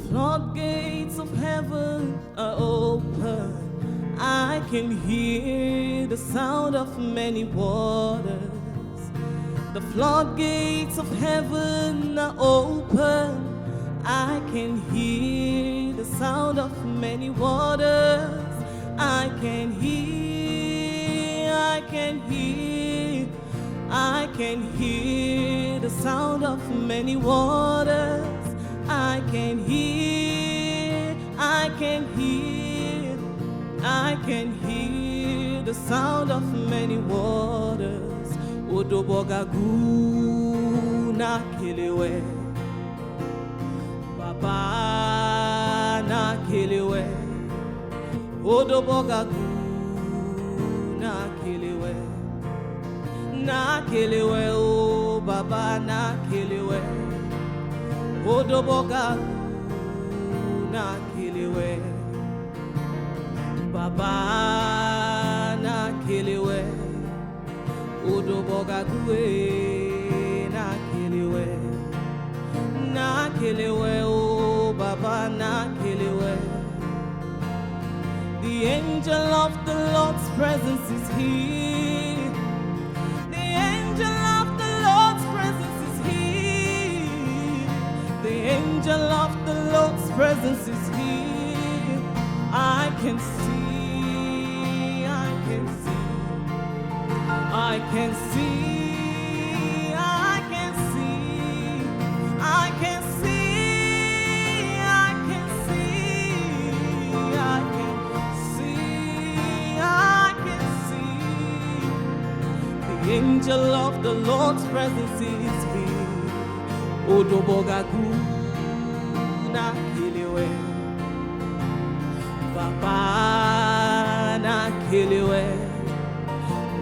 floodgates of heaven are open. I can hear the sound of many waters. The floodgates of heaven are open. I can hear the sound of many waters. I can hear the sound of many waters. I can hear the sound of many waters. Odobogagu na kelewe, Baba na kelewe. Odobogagu na kelewe, oh Baba na kelewe. Odobogagu na kelewe, Baba na kelewe. Odobogagu na kelewe, oh Baba na kelewe. The angel of the Lord's presence is here. The angel of the Lord's presence is here. The angel of the Lord's presence is here. I can see. The angel of the Lord's presence is here. Odobogagu na kelewe, Baba na kelewe.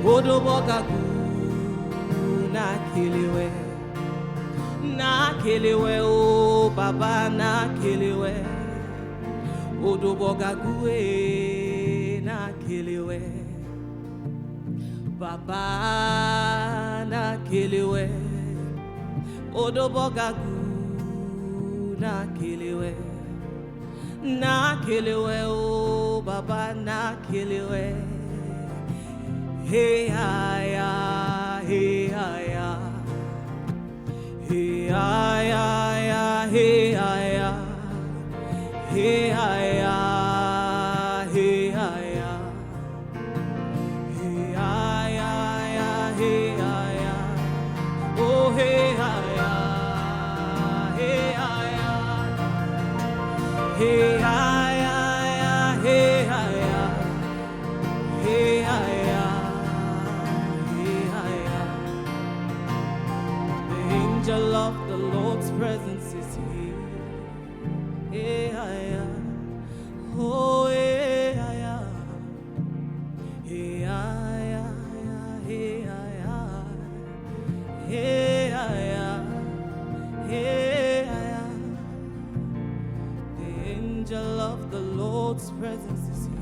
Odobogagu na kelewe, oh Baba na kelewe. Odobogagu na kelewe, Baba na kelewe. Odobogagu na kelewe, oh Baba na kelewe. Hey ya, hey ya, hey ya, hey ya, hey ya, hey ya. Oh hey The angel of the Lord's presence is here. Oh The angel of the Lord's presence is here.